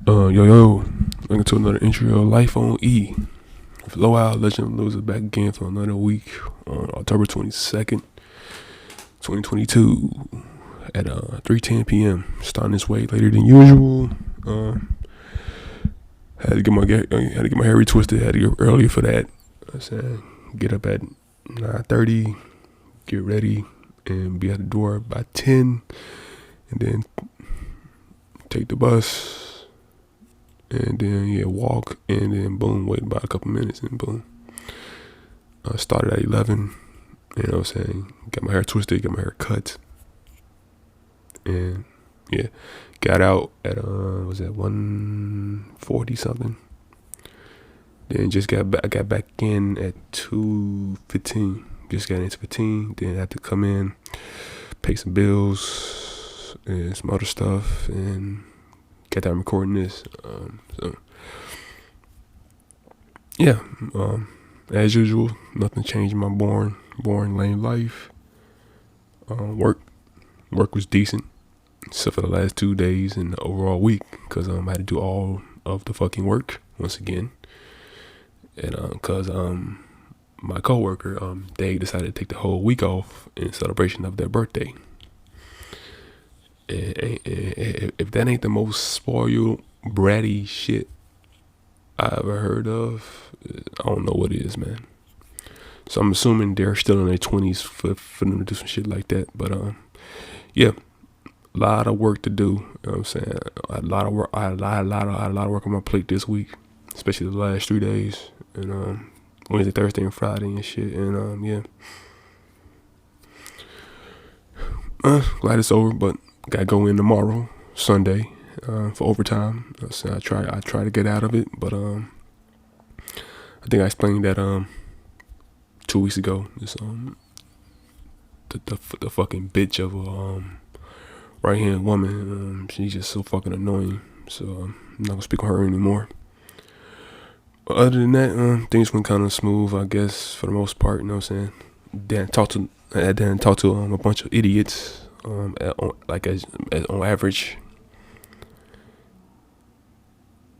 Yo, welcome to another entry of Life on E. With Low Legend Losers back again for another week on October 22nd, 2022 at 3:10 p.m. Starting this way later than usual. Had to get my hair retwisted. Had to get up earlier for that. I said get up at 9:30, get ready, and be at the door by 10, and then take the bus, and then walk, and then boom, wait about a couple minutes, and boom. I started at 11. You know what I'm saying? Got my hair twisted, got my hair cut, and got out at was that 1:40 something. Then just got back. I got back in at 2:15. Just got into 15. Then had to come in, pay some bills and some other stuff, and got that recording this. As usual, nothing changed in my boring lame life. Work was decent, except for the last 2 days and the overall week, because I had to do all of the fucking work once again, and because my coworker they decided to take the whole week off in celebration of their birthday. And if that ain't the most spoiled, bratty shit I ever heard of, I don't know what is, man. So I'm assuming they're still in their 20s for them to do some shit like that. But a lot of work to do. You know what I'm saying? A lot of work. I had a lot of work on my plate this week, especially the last 3 days, and Wednesday, Thursday, and Friday and shit. And glad it's over, but gotta go in tomorrow, Sunday, for overtime. So I try to get out of it, but I think I explained that 2 weeks ago. This the fucking bitch of a right hand woman. She's just so fucking annoying. So I'm not gonna speak on her anymore. But other than that, things went kind of smooth, I guess, for the most part. You know what I'm saying? Then talk to a bunch of idiots. As on average.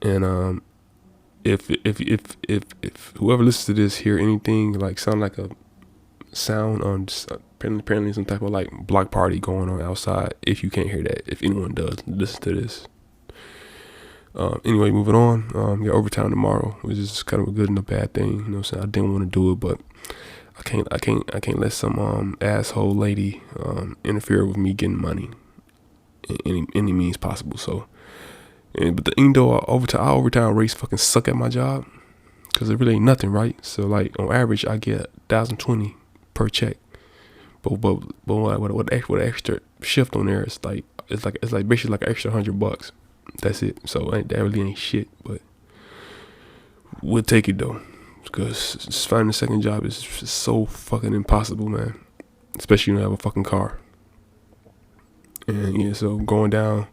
And if whoever listens to this hear anything like sound like a sound on apparently some type of like block party going on outside, if you can't hear that, if anyone does listen to this. Anyway, moving on. Overtime tomorrow, which is kind of a good and a bad thing. You know what I'm saying? I didn't want to do it, but I can't let some asshole lady interfere with me getting money in any means possible. So, even though our overtime rates fucking suck at my job, because it really ain't nothing, right? So like on average, I get $1,020 per check, but what extra shift on there, it's like basically like an extra $100. That's it. So that really ain't shit, but we'll take it though, because finding a second job is just so fucking impossible, man. Especially when you don't have a fucking car. And so going down,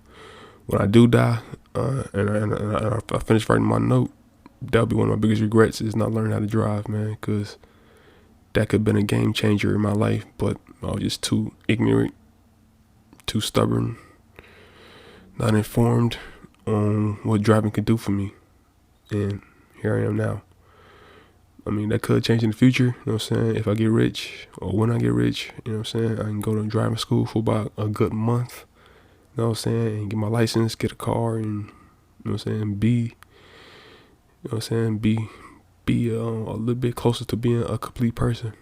when I do die, and I finish writing my note, that'll be one of my biggest regrets, is not learning how to drive, man, because that could have been a game changer in my life, but I was just too ignorant, too stubborn, not informed on what driving could do for me. And here I am now. I mean, that could change in the future, you know what I'm saying? If I get rich, or when I get rich, you know what I'm saying? I can go to driving school for about a good month, you know what I'm saying? And get my license, get a car, and, you know what I'm saying? Be a little bit closer to being a complete person.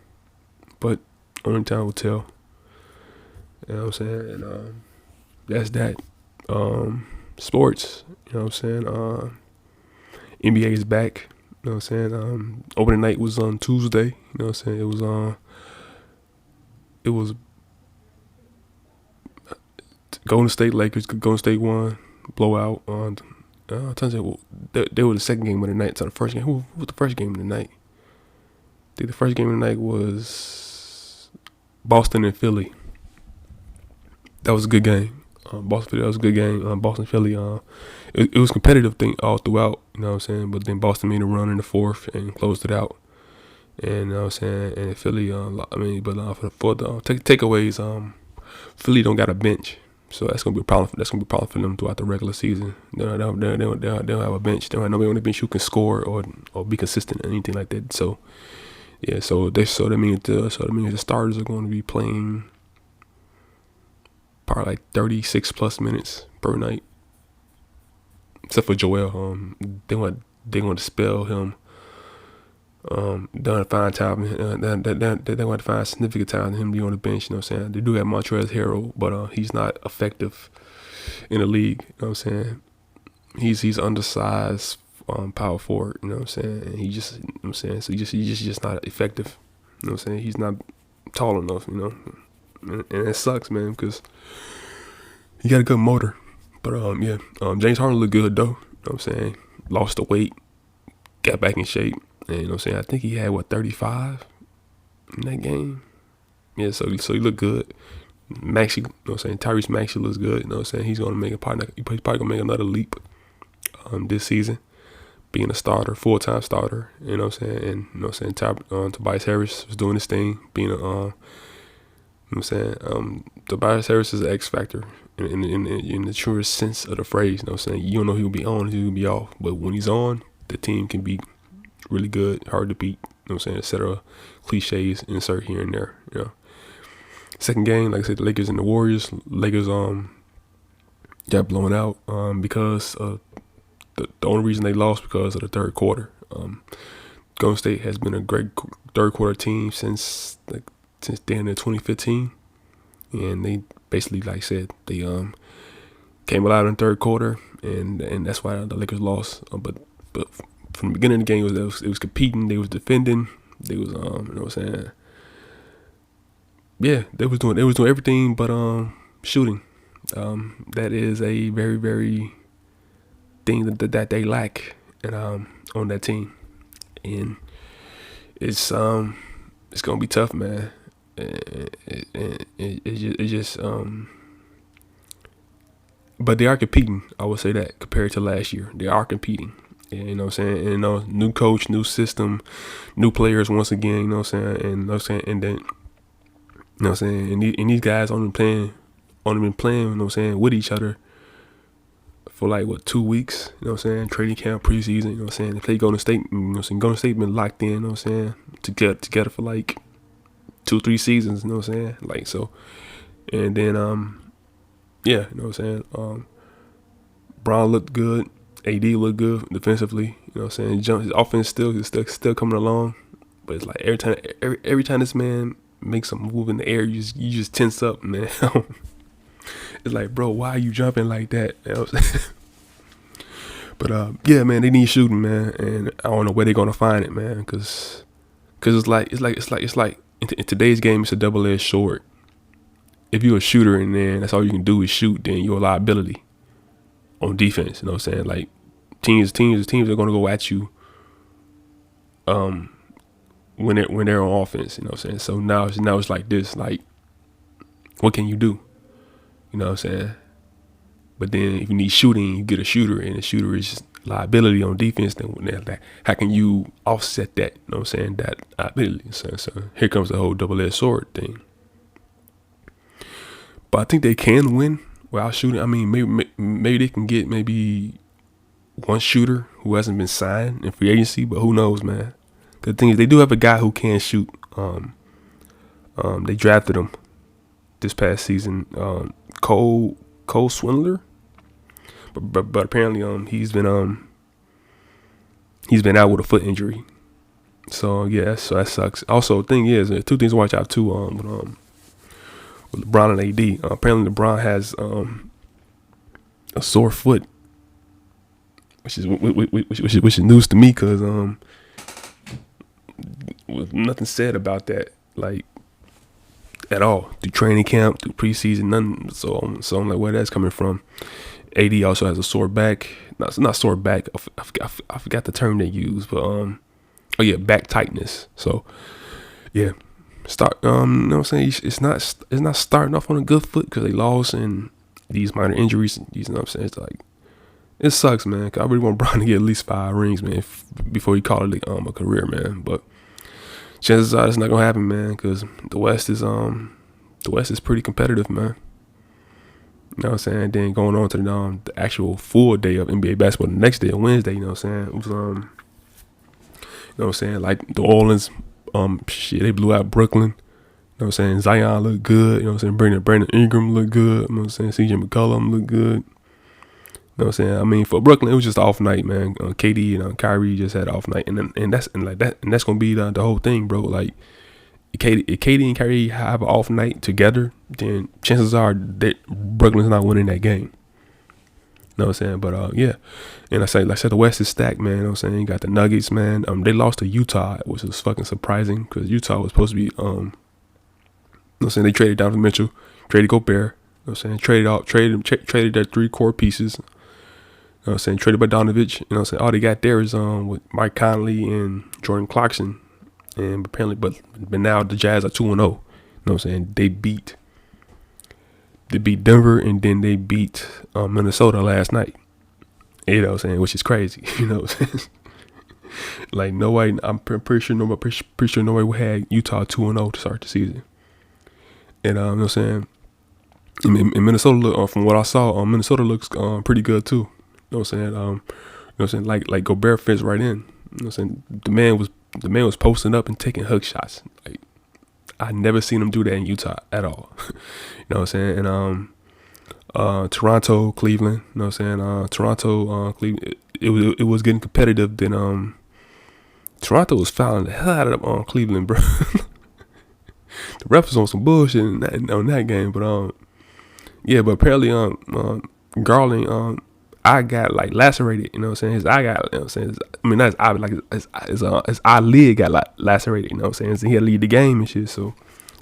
But only time will tell. You know what I'm saying? And that's that. Sports, you know what I'm saying? NBA is back. You know what I'm saying? Opening night was on Tuesday. You know what I'm saying? It was Golden State Lakers. Golden State won, blowout. They were the second game of the night. So the first game, who was the first game of the night? I think the first game of the night was Boston and Philly. That was a good game. Boston Philly. It was competitive thing all throughout. You know what I'm saying? But then Boston made a run in the fourth and closed it out. And you know what I'm saying? And Philly, for the takeaways, Philly don't got a bench. So that's gonna be a problem. That's gonna be a problem for them throughout the regular season. They'll have a bench. They don't have nobody on the bench who can score or be consistent or anything like that. So yeah, that means the starters are going to be playing probably like 36 plus minutes per night, except for Joel. They want to spell him. They want to find time. They want to find significant time in him to be on the bench. You know what I'm saying? They do have Montrezl Harrell, but he's not effective in the league. You know what I'm saying? He's undersized power forward. You know what I'm saying? And he just, you know what I'm saying? So he's just not effective. You know what I'm saying? He's not tall enough. You know, and it sucks, man, because he got a good motor. But James Harden looked good though. You know what I'm saying? Lost the weight, got back in shape. And you know what I'm saying? I think he had 35 in that game. Yeah, so he looked good. Maxey, you know what I'm saying? Tyrese Maxey looks good. You know what I'm saying? He's gonna make he's probably gonna make another leap this season, being a starter, full-time starter. You know what I'm saying? And you know what I'm saying? Tobias Harris was doing his thing, being a you know what I'm saying? Tobias Harris is an X factor in the truest sense of the phrase. You know what I'm saying? You don't know he'll be on, he'll be off, but when he's on, the team can be really good, hard to beat, you know what I'm saying, etc. Cliches insert here and there, you know. Second game, like I said, the Lakers and the Warriors. Lakers got blown out because of the only reason they lost because of the third quarter. Golden State has been a great third quarter team since the end of 2015, and they basically, like I said, they came alive in the third quarter, and that's why the Lakers lost. But from the beginning of the game, it was competing. They was defending. They was you know what I'm saying. Yeah, they was doing everything but shooting. That is a very, very thing that they lack and on that team, and it's gonna be tough, man. It just but they are competing. I would say that compared to last year, they are competing. And, you know what I'm saying? And, you know, new coach, new system, new players once again, you know what I'm saying? And, you know what I'm saying? And then, you know what I'm saying? And these guys only been playing, you know what I'm saying, with each other for like, 2 weeks, you know what I'm saying? Training camp, preseason, you know what I'm saying? They play Golden State, you know what I'm saying? Golden State been locked in, you know what I'm saying? Together for like 2-3 seasons, you know what I'm saying? Like, so, and then, yeah, you know what I'm saying? Brown looked good. AD looked good defensively, you know what I'm saying? His offense is still coming along, but it's like every time this man makes a move in the air, you just tense up, man. It's like, bro, why are you jumping like that? You know what I'm saying? But yeah, man, they need shooting, man, and I don't know where they're gonna find it, man, because it's like in today's game, it's a double-edged sword. If you're a shooter and then that's all you can do is shoot, then you're a liability on defense, you know what I'm saying? Like teams are gonna go at you when they're on offense, you know what I'm saying? So now it's like this, like, what can you do? You know what I'm saying? But then if you need shooting, you get a shooter, and the shooter is just liability on defense. Then how can you offset that? You know what I'm saying? That liability. So here comes the whole double-edged sword thing. But I think they can win without shooting. I mean, maybe they can get maybe one shooter who hasn't been signed in free agency, but who knows, man? Because the thing is, they do have a guy who can shoot. They drafted him this past season, Cole Swindler, but apparently he's been out with a foot injury. So yeah, so that sucks. Also, the thing is, two things to watch out too. With LeBron and AD, apparently LeBron has a sore foot, which is news to me, because was nothing said about that, like, at all, through training camp, through preseason, nothing. So I'm like, where that's coming from. AD also has a sore back, not sore back. I forgot the term they use, but back tightness. So yeah. You know what I'm saying? It's not starting off on a good foot because they lost and these minor injuries. You know what I'm saying? It's like, it sucks, man. Cause I really want Bron to get at least 5 rings, man, before he called it a career, man. But chances are it's not gonna happen, man, because the West is pretty competitive, man. You know what I'm saying? Then going on to the actual full day of NBA basketball the next day, Wednesday, you know what I'm saying? It was, you know what I'm saying? Like New Orleans, shit, they blew out Brooklyn. You know what I'm saying? Zion looked good. You know what I'm saying? Brandon Ingram looked good. You know what I'm saying? CJ McCollum looked good. You know what I'm saying? I mean, for Brooklyn, it was just an off night, man. KD and Kyrie just had an off night, and that's gonna be the whole thing, bro. Like, if KD and Kyrie have an off night together, then chances are that Brooklyn's not winning that game. You know what I'm saying? But yeah, and like I said, the West is stacked, man. You know what I'm saying? You got the Nuggets, man. They lost to Utah, which was fucking surprising because Utah was supposed to be, you know what I'm saying? They traded Donovan Mitchell, traded Gobert. You know what I'm saying? Traded their 3 core pieces. You know what I'm saying? Traded Bogdanovich. You know what I'm saying? All they got there is with Mike Conley and Jordan Clarkson. And apparently, but now the Jazz are 2-0. You know what I'm saying? They beat Denver, and then they beat Minnesota last night. You know what I'm saying? Which is crazy. You know what I'm saying? Like, nobody, I'm pretty sure nobody had Utah 2-0 to start the season. And you know what I'm saying? In Minnesota, from what I saw, Minnesota looks pretty good too. You know what I'm saying? You know what I'm saying? Like Gobert fits right in. You know what I'm saying? The man was posting up and taking hook shots. Like, I never seen him do that in Utah at all. You know what I'm saying? And Toronto, Cleveland. You know what I'm saying? Toronto, Cleveland. It was getting competitive. Then Toronto was fouling the hell out of Cleveland, bro. The ref was on some bullshit on that game, but yeah, but apparently Garland eye got like lacerated, you know what I'm saying? His eye got, you know what I'm saying? I mean, not his eye, but like his eyelid got like lacerated, you know what I'm saying? So he had to lead the game and shit. So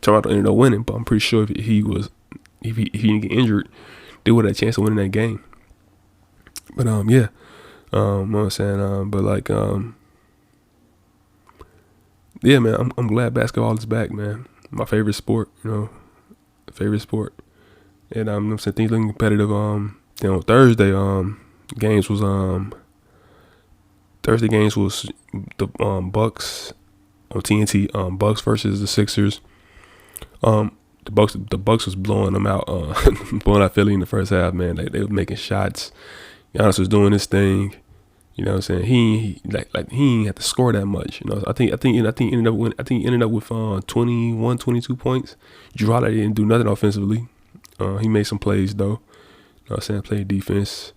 Toronto ended up winning, but I'm pretty sure if he didn't get injured, they would have a chance of winning that game. But yeah, you know what I'm saying? But like yeah, man, I'm glad basketball is back, man. My favorite sport, you know, And I'm saying things looking competitive. Then on Thursday, Thursday games was the Bucks on TNT, Bucks versus the Sixers. The Bucks was blowing them out, blowing out Philly in the first half, man. They were making shots. Giannis was doing his thing. You know what I'm saying? He ain't had to score that much. You know, I think he ended up with 21, 22 points. Jrue Holiday didn't do nothing offensively. He made some plays though. You know what I'm saying? Played defense.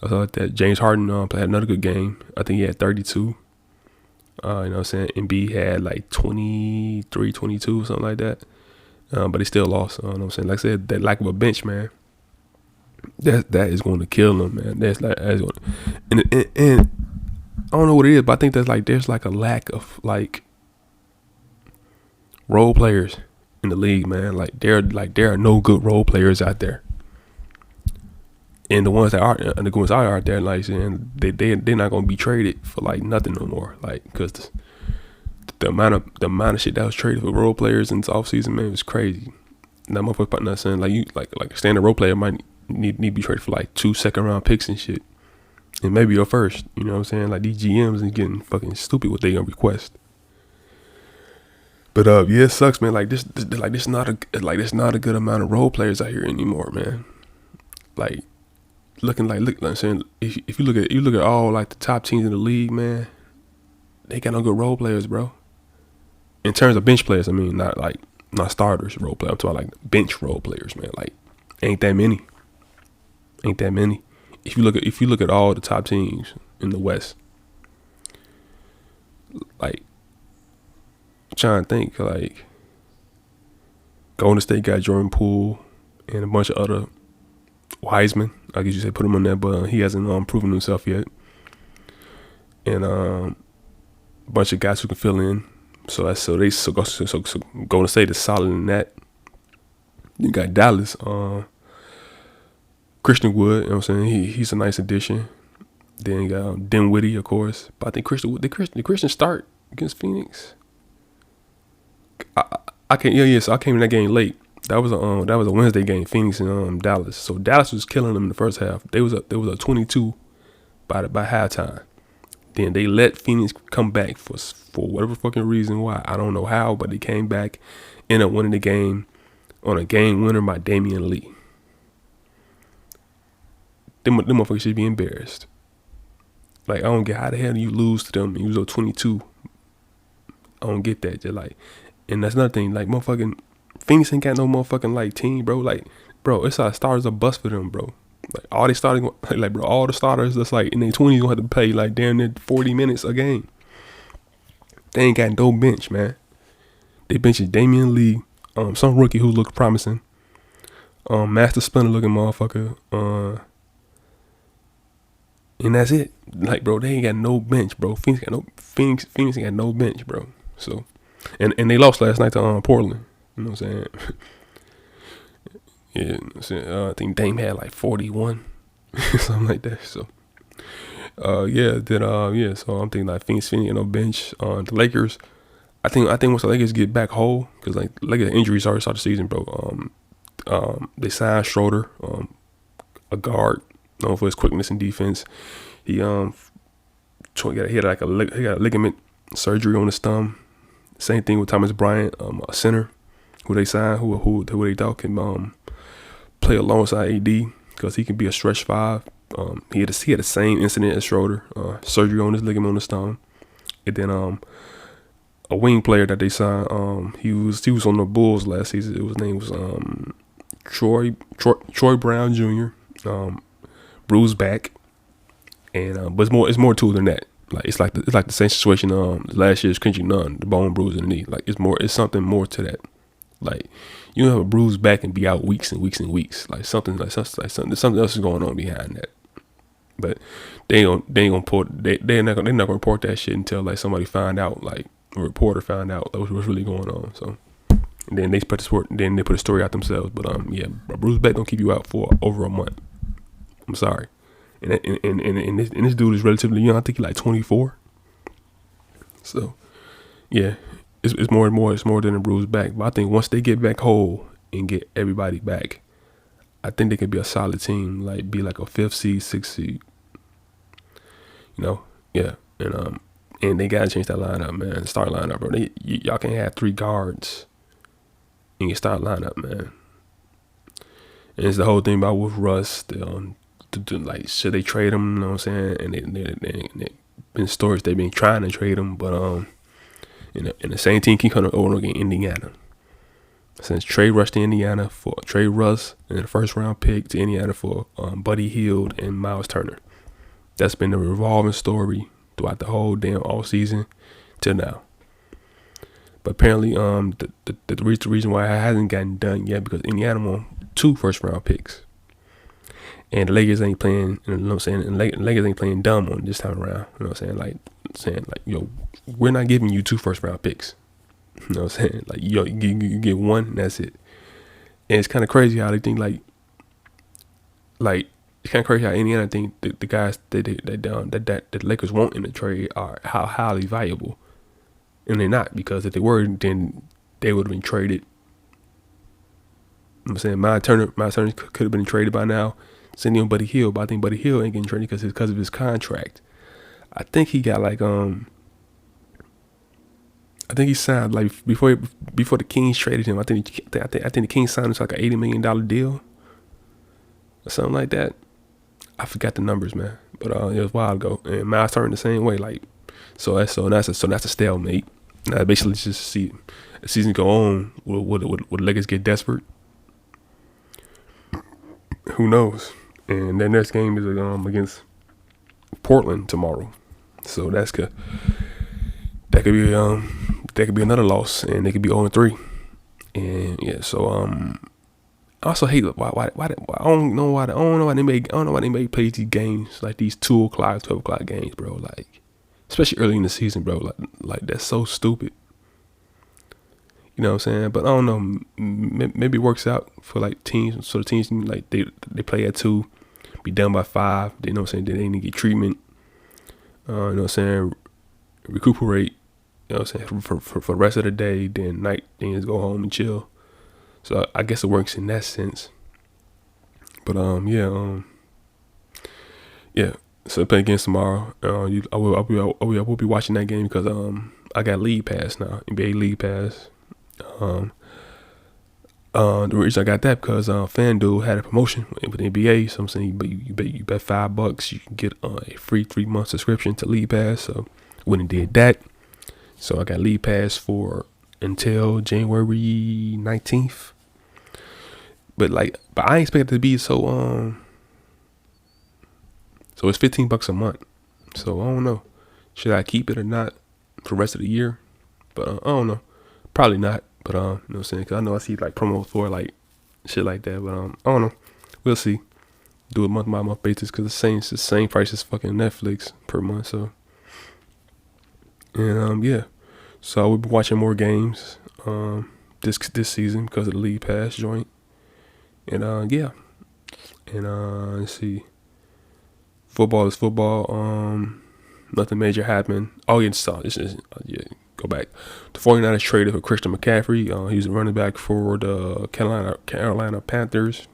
I thought that James Harden had another good game. I think he had 32. You know what I'm saying? Embiid had like 23, 22, something like that. But he still lost. You know what I'm saying? Like I said, that lack of a bench, man. That is going to kill them, man. That's going to, and I don't know what it is, but I think there's like a lack of like role players in the league, man. There are no good role players out there, and the ones that are out there, like saying they're not going to be traded for like nothing no more, like because the amount of shit that was traded for role players in this offseason, man, was crazy. That motherfucker not saying like a standard role player might need to be traded for like 2 second-round picks and shit, and maybe your first. You know what I'm saying? Like, these GMs is getting fucking stupid what they gonna request. But yeah, it sucks, man. Like there's not a good amount of role players out here anymore, man. Like look, I'm saying, if you look at all like the top teams in the league, man, they got no good role players, bro. In terms of bench players, I mean, not starters role players. I'm talking like bench role players, man. Like, ain't that many. If you look at all the top teams in the West, like, I'm trying to think, like, Golden State got Jordan Poole and a bunch of other Wiseman. I guess you say put him on there, but he hasn't proven himself yet. And a bunch of guys who can fill in. So Golden State is solid in that. You got Dallas. Christian Wood, you know what I'm saying? He's a nice addition. Then you got Dinwiddie, of course. But I think Christian start against Phoenix. I can't. Yeah. So I came in that game late. That was a Wednesday game, Phoenix and Dallas. So Dallas was killing them in the first half. They was up 22 by halftime. Then they let Phoenix come back for whatever fucking reason why. I don't know how, but they came back, ended up winning the game on a game winner by Damian Lee. them motherfuckers should be embarrassed. Like, I don't get how the hell you lose to them and you was 22. I don't get that. Just like, and that's another thing. Like, motherfucking Phoenix ain't got no motherfucking like team, bro. Like, bro, it's like stars a bust for them, bro. Like, all they starting, like, bro, all the starters that's like in their 20s gonna have to play like damn near 40 minutes a game. They ain't got no bench, man. They benching Damian Lee, some rookie who looked promising, Master Splinter looking motherfucker, and that's it. Like, bro, they ain't got no bench, bro. Phoenix ain't got no bench, bro. So, and they lost last night to Portland. You know what I'm saying? Yeah, you know what I'm saying? I think Dame had like 41, something like that. So, yeah. So I'm thinking like Phoenix ain't no bench. The Lakers, I think once the Lakers get back whole, because like Lakers injuries already started the season, bro. They signed Schroeder, a guard known for his quickness and defense. He had like a ligament surgery on his thumb. Same thing with Thomas Bryant, a center who they signed, who they thought can play alongside AD because he can be a stretch five. He had the same incident as Schroeder, surgery on his ligament on his thumb. And then a wing player that they signed, he was on the Bulls last season. His name was Troy Brown Jr. Bruised back, and but it's more to it than that. Like it's like the same situation last year's Kendrick Nunn, the bone bruise in the knee. Like it's something more to that. Like you don't have a bruised back and be out weeks and weeks and weeks. Like something else is going on behind that. But they're not gonna report that shit until like somebody find out, like a reporter found out what's really going on. So and then they put a story out themselves. But yeah, a bruised back don't keep you out for over a month. I'm sorry. And this dude is relatively young. I think he's like 24. So yeah, it's more than a bruised back. But I think once they get back whole and get everybody back, I think they could be a solid team. Like be like a 5th seed, 6th seed. You know, yeah. And they gotta change that lineup, man. Start lineup, bro. Y'all can't have 3 guards in your start lineup, man. And it's the whole thing about with Russ. Like, should they trade him? You know what I'm saying? And they been stories they've been trying to trade him, but and the same team keep coming over against Indiana. Since trade Russ to Indiana for trade Russ and the 1st round pick to Indiana for Buddy Hield and Miles Turner. That's been the revolving story throughout the whole damn all season till now. But apparently, the reason why it hasn't gotten done yet because Indiana won 2 1st round picks. And the Lakers ain't playing, you know what I'm saying? And Lakers ain't playing dumb on this time around. You know what I'm saying? Like, yo, we're not giving you 2 1st round picks. You know what I'm saying? Like, yo, you get 1 and that's it. And it's kind of crazy how they think like it's kind of crazy how Indiana think the guys that the Lakers want in the trade are how highly valuable, and they're not, because if they were, then they would have been traded. You know what I'm saying Miles Turner could have been traded by now. Sending on Buddy Hield, but I think Buddy Hield ain't getting traded because of his contract. I think he got like I think he signed like before the Kings traded him. I think the Kings signed him to like an $80 million deal or something like that. I forgot the numbers, man, but it was a while ago. And Miles Turner the same way, like so that's a stalemate. Now basically just see the season go on. Would the Lakers get desperate? Who knows? And their next game is against Portland tomorrow, so that could be another loss, and they could be 0-3. And yeah, so I also hate why I don't know why they make play these games like these 2 o'clock, 12 o'clock games, bro. Like especially early in the season, bro. Like that's so stupid. You know what I'm saying? But I don't know. Maybe it works out for like teams. So the teams like they play at 2, be done by 5. You know what I'm saying? Then they need to get treatment. You know what I'm saying? Recuperate. You know what I'm saying? For the rest of the day. Then night, then just go home and chill. So I guess it works in that sense. But yeah. So play against tomorrow. I will be watching that game because I got League Pass now, NBA League Pass. The reason I got that because FanDuel had a promotion with the NBA. So I'm saying you bet $5, you can get a free 3-month subscription to League Pass. So went and did that. So I got League Pass for until January 19th. But I ain't expect it to be so so it's $15 a month. So I don't know. Should I keep it or not for the rest of the year? But I don't know. Probably not. But you know what I'm saying? Cause I know I see like promos for like shit like that. But I don't know. We'll see. Do it month by month basis because it's the same price as fucking Netflix per month. So and yeah. So I will be watching more games this season because of the League Pass joint. And yeah. And let's see. Football is football. Nothing major happened. Oh yeah, go back. The 49ers traded for Christian McCaffrey. He's a running back for the Carolina Panthers.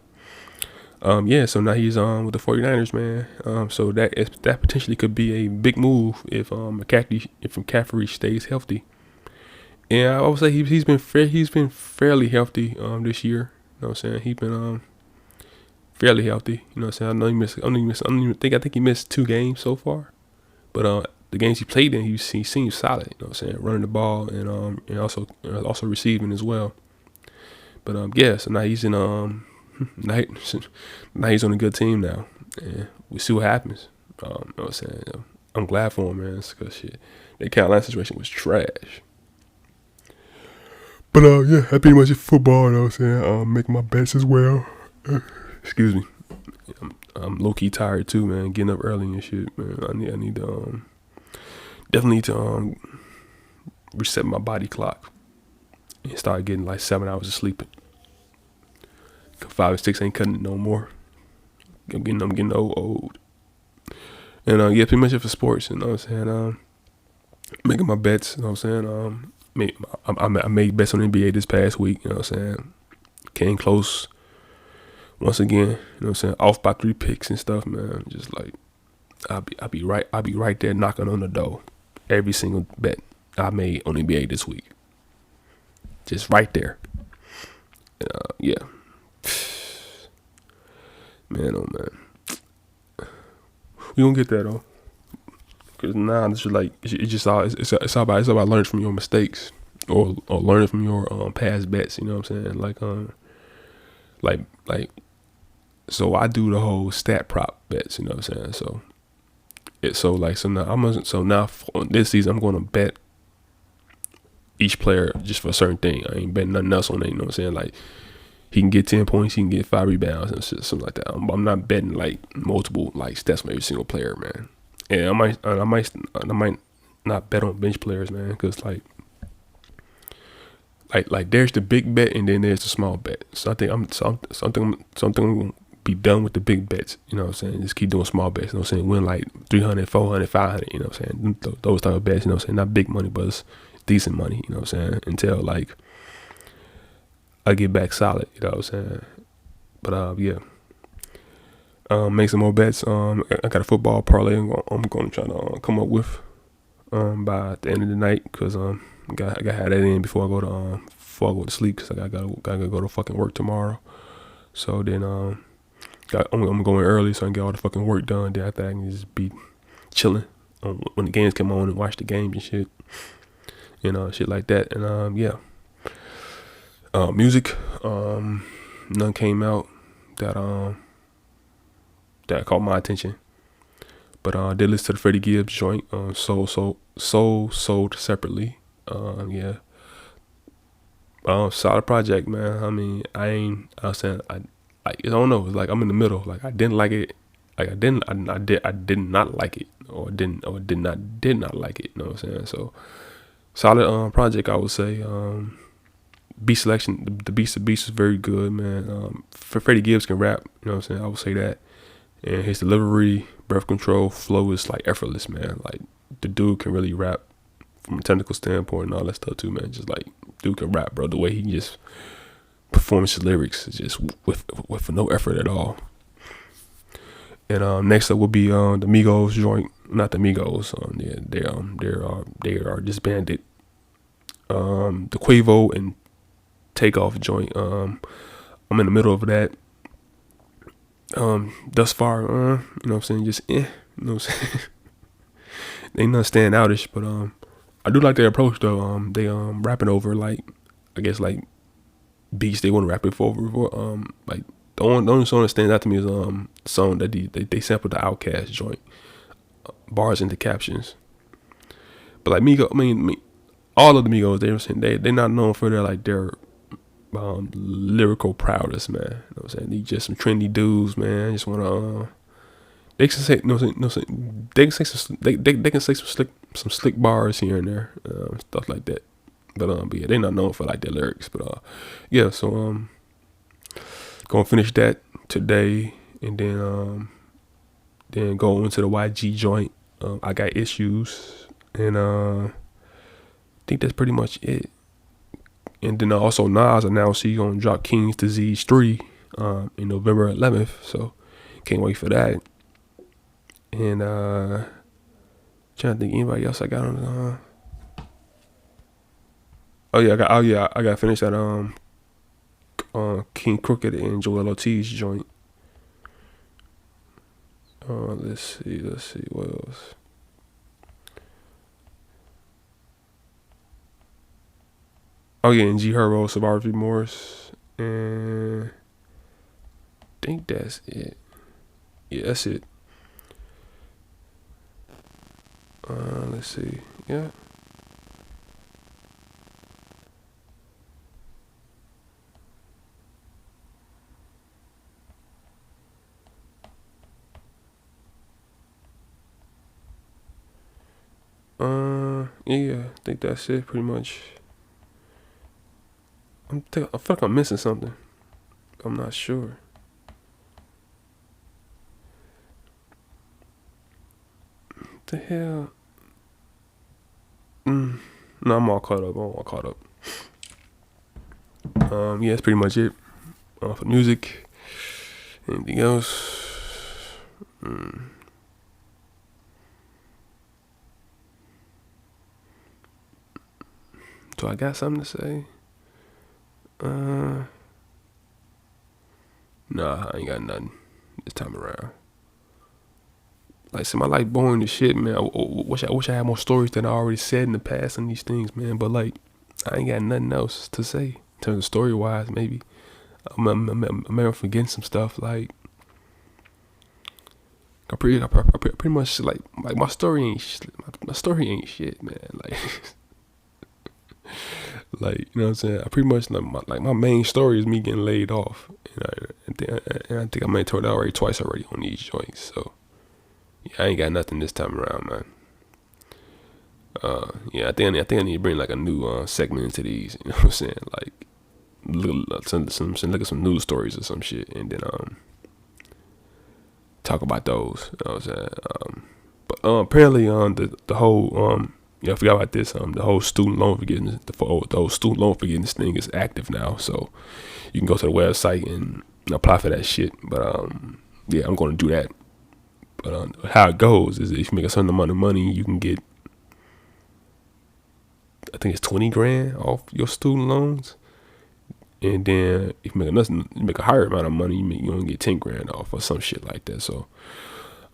Yeah, so now he's with the 49ers, man. So that potentially could be a big move if McCaffrey stays healthy. And I would say he's been fairly healthy this year. You know what I'm saying? He's been fairly healthy. You know what I'm saying? I know I think he missed 2 games so far. But the games he played in, he seems solid. You know what I'm saying? Running the ball and also receiving as well. But yeah, so now he's in now he's on a good team now, and we see what happens. You know what I'm saying? I'm glad for him, man. Cause shit, the Carolina situation was trash. But yeah, that pretty much is football. You know what I'm saying? Making my bets as well. Excuse me. I'm low key tired too, man. Getting up early and shit, man. I need to definitely need to reset my body clock and start getting like 7 hours of sleeping. 5 and 6 ain't cutting it no more. I'm getting old. And yeah, pretty much it for sports. You know what I'm saying? Making my bets. You know what I'm saying? I made bets on NBA this past week. You know what I'm saying? Came close. Once again, you know what I'm saying, off by 3 picks and stuff, man. Just like I'll be right there knocking on the door. Every single bet I made on NBA this week. Just right there. Yeah. Man, oh man. We gonna get that though. Cause now it's just like it's all about learning from your mistakes or learning from your past bets. You know what I'm saying? Like. So I do the whole stat prop bets, you know what I'm saying? So now on this season I'm going to bet each player just for a certain thing. I ain't betting nothing else on it, you know what I'm saying? Like he can get 10 points, he can get 5 rebounds and shit, something like that. I'm not betting like multiple like stats from every single player, man. And I might not bet on bench players, man, because like there's the big bet and then there's the small bet. So I think something be done with the big bets, you know what I'm saying? Just keep doing small bets, you know what I'm saying? Win like 300, 400, 500, you know what I'm saying? Those type of bets, you know what I'm saying? Not big money, but it's decent money, you know what I'm saying? Until like I get back solid, you know what I'm saying? But yeah. Make some more bets. I got a football parlay I'm going to try to come up with by the end of the night because gotta have that in before I go to sleep because I gotta go to fucking work tomorrow. So then I'm going early so I can get all the fucking work done. Then after I can just be chilling when the games come on and watch the games and shit, shit like that. And yeah, music, none came out that caught my attention. But I did listen to the Freddie Gibbs joint, sold separately. Yeah. Solid project, man. I mean, I don't know. It's like I'm in the middle. Like I didn't like it. Like I did not like it, or did not like it. You know what I'm saying? So solid project, I would say. Beat selection, the beast is very good, man. Freddie Gibbs can rap. You know what I'm saying? I would say that. And his delivery, breath control, flow is like effortless, man. Like the dude can really rap from a technical standpoint and all that stuff too, man. Just like dude can rap, bro. The way he just performs his lyrics is just with no effort at all. And next up will be the Migos joint. Not the Migos. They are disbanded. The Quavo and takeoff joint. I'm in the middle of that. Thus far, you know what I'm saying, just you know what I'm saying. Ain't nothing stand outish, but I do like their approach though. They rapping over like, I guess like beats they want to rap it for. Like the only song that stands out to me is the song that they sampled the Outkast joint, bars into captions. But like Migo, I mean, all of the Migos, they were saying they're not known for their lyrical prowess, man. You know what I'm saying? They just some trendy dudes, man. Just wanna they can say they can say they can say some slick bars here and there, stuff like that. But yeah, they're not known for like their lyrics. But yeah, so gonna finish that today, and then go into the YG joint. I got issues, and I think that's pretty much it. And then also Nas announced he gonna drop King's Disease 3 in November 11th. So can't wait for that. And trying to think anybody else I got on. I gotta finish that King Crooked and Joel Ortiz joint. Let's see what else. Oh yeah, and G Herbo, Survivor's Remorse, and I think that's it. Yeah, that's it. Let's see. Yeah. Yeah, I think that's it pretty much. I feel like I'm missing something. I'm not sure. What the hell? No, I'm all caught up. Yeah, that's pretty much it. For music. Anything else? So I got something to say? Nah, I ain't got nothing this time around. Like, see, my life boring as shit, man. I wish I had more stories than I already said in the past on these things, man. But like, I ain't got nothing else to say in terms of story wise. Maybe I'm forgetting some stuff. Like, I pretty much like my story ain't shit, man. Like, like, you know what I'm saying. I pretty much like my main story is me getting laid off, and I think I may have told that already twice already on these joints. So yeah, I ain't got nothing this time around, man. Yeah, I think I need to bring like a new segment into these. You know what I'm saying? Like, look at some news stories or some shit, and then talk about those. You know what I'm saying? But apparently the whole I forgot about this. The whole student loan forgiveness, the whole student loan forgiveness thing is active now. So you can go to the website and apply for that shit. But yeah, I'm going to do that. But how it goes is if you make a certain amount of money, you can get, I think it's 20 grand off your student loans. And then if you make a higher amount of money, you only get 10 grand off or some shit like that. So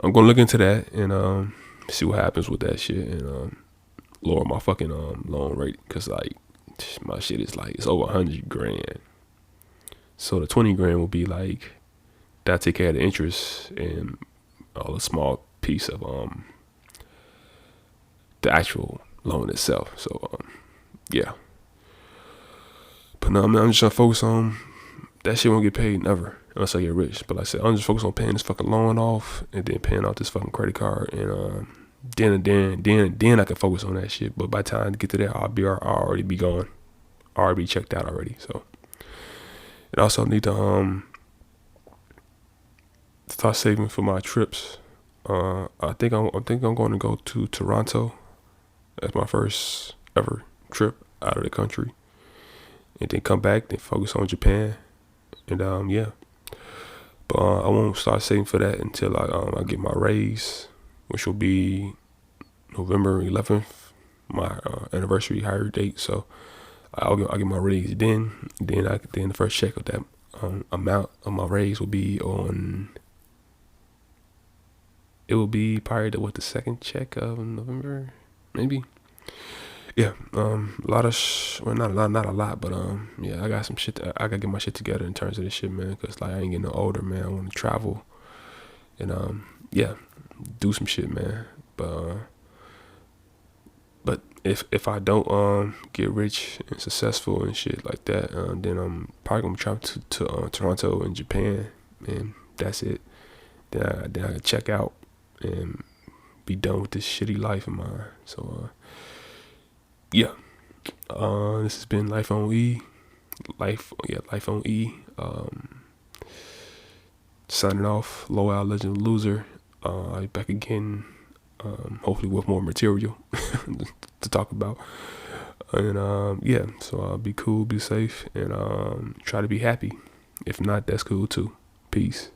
I'm gonna look into that and see what happens with that shit and lower my fucking loan rate, because like my shit is like it's over 100 grand. So the 20 grand will be like that take care of the interest and all the small piece of the actual loan itself. So yeah. But no, man, I'm just trying to focus on that shit won't get paid never unless I get rich. But like I said, I'm just focused on paying this fucking loan off and then paying off this fucking credit card, and then I can focus on that shit. But by the time I get to that, I'll already be gone. I'll already be checked out already. So and also need to start saving for my trips. I think I'm going to go to Toronto. That's my first ever trip out of the country, and then come back, then focus on Japan, and yeah. But I won't start saving for that until I get my raise, which will be November 11th, my anniversary hire date. So I'll get my raise then the first check of that amount of my raise will be on. It will be probably the second check of November, maybe. Yeah, a lot of well, not a lot, but yeah, I got some shit. I gotta get my shit together in terms of this shit, man. Cause like I ain't getting no older, man. I want to travel and yeah, do some shit, man. But if I don't get rich and successful and shit like that, then I'm probably gonna travel to Toronto and Japan, and that's it. Then I can check out and be done with this shitty life of mine. So yeah, this has been Life on E. Life on E. Signing off. Low Out Legend Loser. I'll be back again. Hopefully with more material to talk about. And yeah, so be cool, be safe, and try to be happy. If not, that's cool too. Peace.